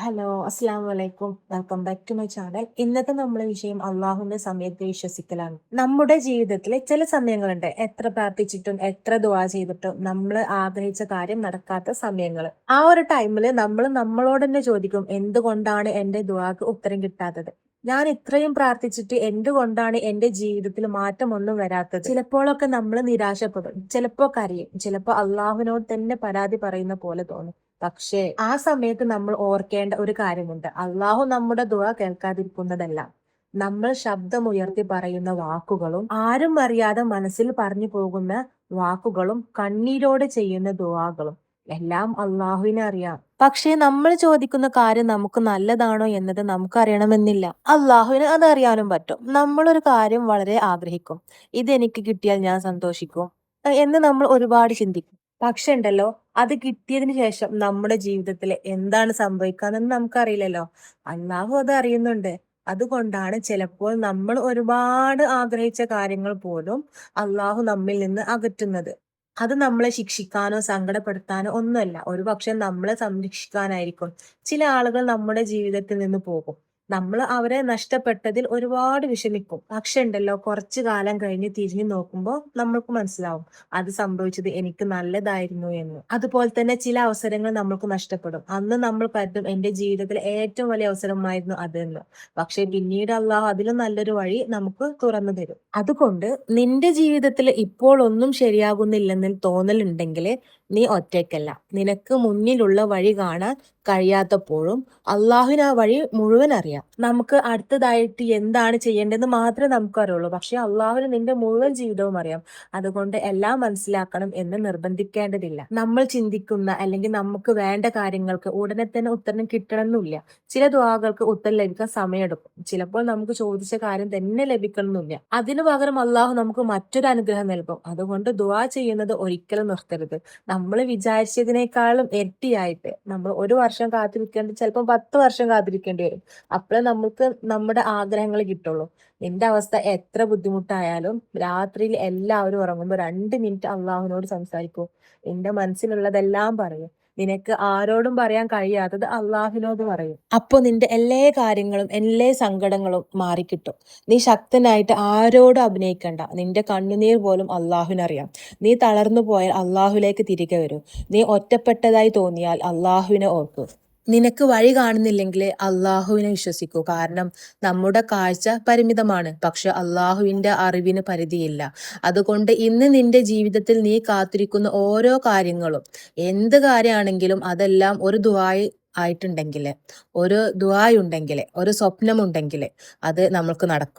Hello, അസ്സാം വലൈക്കും. Welcome back to my channel. ഇന്നത്തെ നമ്മളെ വിഷയം അള്ളാഹുവിന്റെ സമയത്ത് വിശ്വസിക്കലാണ്. നമ്മുടെ ജീവിതത്തിൽ ചില സമയങ്ങളുണ്ട്, എത്ര പ്രാർത്ഥിച്ചിട്ടും എത്ര ദുആ ചെയ്തിട്ടും നമ്മൾ ആഗ്രഹിച്ച കാര്യം നടക്കാത്ത സമയങ്ങൾ. ആ ഒരു ടൈമിൽ നമ്മൾ നമ്മളോട് തന്നെ ചോദിക്കും, എന്തുകൊണ്ടാണ് എന്റെ ദുആക്ക് ഉത്തരം കിട്ടാത്തത്? ഞാൻ ഇത്രയും പ്രാർത്ഥിച്ചിട്ട് എന്തുകൊണ്ടാണ് എന്റെ ജീവിതത്തിൽ മാറ്റമൊന്നും വരാത്തത്? ചിലപ്പോഴൊക്കെ നമ്മൾ നിരാശപ്പെടും, ചിലപ്പോ കരയും, ചിലപ്പോ അള്ളാഹുവിനോട് തന്നെ പരാതി പറയുന്ന പോലെ തോന്നും. പക്ഷേ ആ സമയത്ത് നമ്മൾ ഓർക്കേണ്ട ഒരു കാര്യമുണ്ട്. അള്ളാഹു നമ്മുടെ ദുആ കേൾക്കാതിരിക്കുന്നതല്ല. നമ്മൾ ശബ്ദമുയർത്തി പറയുന്ന വാക്കുകളും ആരും അറിയാതെ മനസ്സിൽ പറഞ്ഞു പോകുന്ന വാക്കുകളും കണ്ണീരോടെ ചെയ്യുന്ന ദുആകളും എല്ലാം അള്ളാഹുവിനെ അറിയാം. പക്ഷേ നമ്മൾ ചോദിക്കുന്ന കാര്യം നമുക്ക് നല്ലതാണോ എന്നത് നമുക്ക് അറിയണമെന്നില്ല. അള്ളാഹുവിന് അത് അറിയാനും പറ്റും. നമ്മളൊരു കാര്യം വളരെ ആഗ്രഹിക്കും. ഇതെനിക്ക് കിട്ടിയാൽ ഞാൻ സന്തോഷിക്കും എന്ന് നമ്മൾ ഒരുപാട് ചിന്തിക്കും. പക്ഷെ ഉണ്ടല്ലോ, അത് കിട്ടിയതിന് ശേഷം നമ്മുടെ ജീവിതത്തിൽ എന്താണ് സംഭവിക്കാന്ന് നമുക്കറിയില്ലല്ലോ. അള്ളാഹു അത് അറിയുന്നുണ്ട്. അതുകൊണ്ടാണ് ചിലപ്പോൾ നമ്മൾ ഒരുപാട് ആഗ്രഹിച്ച കാര്യങ്ങൾ പോലും അള്ളാഹു നമ്മിൽ നിന്ന് അകറ്റുന്നത്. അത് നമ്മളെ ശിക്ഷിക്കാനോ സങ്കടപ്പെടുത്താനോ ഒന്നുമല്ല. ഒരുപക്ഷെ നമ്മളെ സംരക്ഷിക്കാനായിരിക്കും. ചില ആളുകൾ നമ്മുടെ ജീവിതത്തിൽ നിന്ന് പോകും. നമ്മൾ അവരെ നഷ്ടപ്പെട്ടതിൽ ഒരുപാട് വിഷമിക്കും. പക്ഷെ ഉണ്ടല്ലോ, കുറച്ചു കാലം കഴിഞ്ഞ് തിരിഞ്ഞു നോക്കുമ്പോൾ നമ്മൾക്ക് മനസ്സിലാവും അത് സംഭവിച്ചത് എനിക്ക് നല്ലതായിരുന്നു എന്ന്. അതുപോലെ തന്നെ ചില അവസരങ്ങൾ നമ്മൾക്ക് നഷ്ടപ്പെടും. അന്ന് നമ്മൾ കരുതും എന്റെ ജീവിതത്തിലെ ഏറ്റവും വലിയ അവസരമായിരുന്നു അതെന്ന്. പക്ഷെ പിന്നീട് അള്ളാഹു അതിലും നല്ലൊരു വഴി നമുക്ക് തുറന്നു തരും. അതുകൊണ്ട് നിന്റെ ജീവിതത്തിൽ ഇപ്പോൾ ഒന്നും ശരിയാകുന്നില്ലെന്ന് തോന്നലുണ്ടെങ്കിൽ നീ ഒറ്റയ്ക്കല്ല. നിനക്ക് മുന്നിലുള്ള വഴി കാണാൻ കഴിയാത്തപ്പോഴും അള്ളാഹുവിന് ആ വഴി മുഴുവൻ അറിയാം. നമുക്ക് അടുത്തതായിട്ട് എന്താണ് ചെയ്യേണ്ടതെന്ന് മാത്രമേ നമുക്ക് അറിയുള്ളൂ. പക്ഷെ അള്ളാഹുവിന് നിന്റെ മുഴുവൻ ജീവിതവും അറിയാം. അതുകൊണ്ട് എല്ലാം മനസ്സിലാക്കണം എന്ന് നിർബന്ധിക്കേണ്ടതില്ല. നമ്മൾ ചിന്തിക്കുന്ന അല്ലെങ്കിൽ നമുക്ക് വേണ്ട കാര്യങ്ങൾക്ക് ഉടനെ തന്നെ ഉത്തരം കിട്ടണമെന്നില്ല. ചില ദുആകൾക്ക് ഉത്തരം ലഭിക്കാൻ സമയമെടുക്കും. ചിലപ്പോൾ നമുക്ക് ചോദിച്ച കാര്യം തന്നെ ലഭിക്കണമെന്നില്ല. അതിനു പകരം അള്ളാഹു നമുക്ക് മറ്റൊരു അനുഗ്രഹം നൽകും. അതുകൊണ്ട് ദുആ ചെയ്യുന്നത് ഒരിക്കലും നിർത്തരുത്. നമ്മൾ വിചാരിച്ചതിനേക്കാളും ഇരട്ടിയായിട്ട് നമ്മൾ ഒരു വർഷം കാത്തിരിക്കേണ്ടി ചിലപ്പോൾ 10 വർഷം കാത്തിരിക്കേണ്ടി വരും. അപ്പോഴേ നമുക്ക് നമ്മുടെ ആഗ്രഹങ്ങൾ കിട്ടുള്ളൂ. നിന്റെ അവസ്ഥ എത്ര ബുദ്ധിമുട്ടായാലും രാത്രിയിൽ എല്ലാവരും ഉറങ്ങുമ്പോൾ 2 മിനിറ്റ് അള്ളാഹുവിനോട് സംസാരിക്കൂ. നിന്റെ മനസ്സിലുള്ളതെല്ലാം പറയും. നിനക്ക് ആരോടും പറയാൻ കഴിയാത്തത് അള്ളാഹുവിനോട് പറയും. അപ്പൊ നിന്റെ എല്ലാ കാര്യങ്ങളും എല്ലാ സങ്കടങ്ങളും മാറിക്കിട്ടും. നീ ശക്തനായിട്ട് ആരോടും അഭിനയിക്കണ്ട. നിന്റെ കണ്ണുനീർ പോലും അള്ളാഹുവിനറിയാം. നീ തളർന്നു പോയാൽ അള്ളാഹുലേക്ക് തിരികെ വരൂ. നീ ഒറ്റപ്പെട്ടതായി തോന്നിയാൽ അള്ളാഹുവിനെ ഓർക്കൂ. നിനക്ക് വഴി കാണുന്നില്ലെങ്കിൽ അള്ളാഹുവിനെ വിശ്വസിക്കൂ. കാരണം നമ്മുടെ കാഴ്ച പരിമിതമാണ്, പക്ഷെ അള്ളാഹുവിന്റെ അറിവിന് പരിധിയില്ല. അതുകൊണ്ട് ഇന്ന് നിന്റെ ജീവിതത്തിൽ നീ കാത്തിരിക്കുന്ന ഓരോ കാര്യങ്ങളും, എന്ത് കാര്യമാണെങ്കിലും അതെല്ലാം ഒരു ദുആ ആയിട്ടുണ്ടെങ്കിൽ, ഒരു ദുആ ഉണ്ടെങ്കിൽ, ഒരു സ്വപ്നമുണ്ടെങ്കിൽ അത് നമ്മൾക്ക് നടക്കും.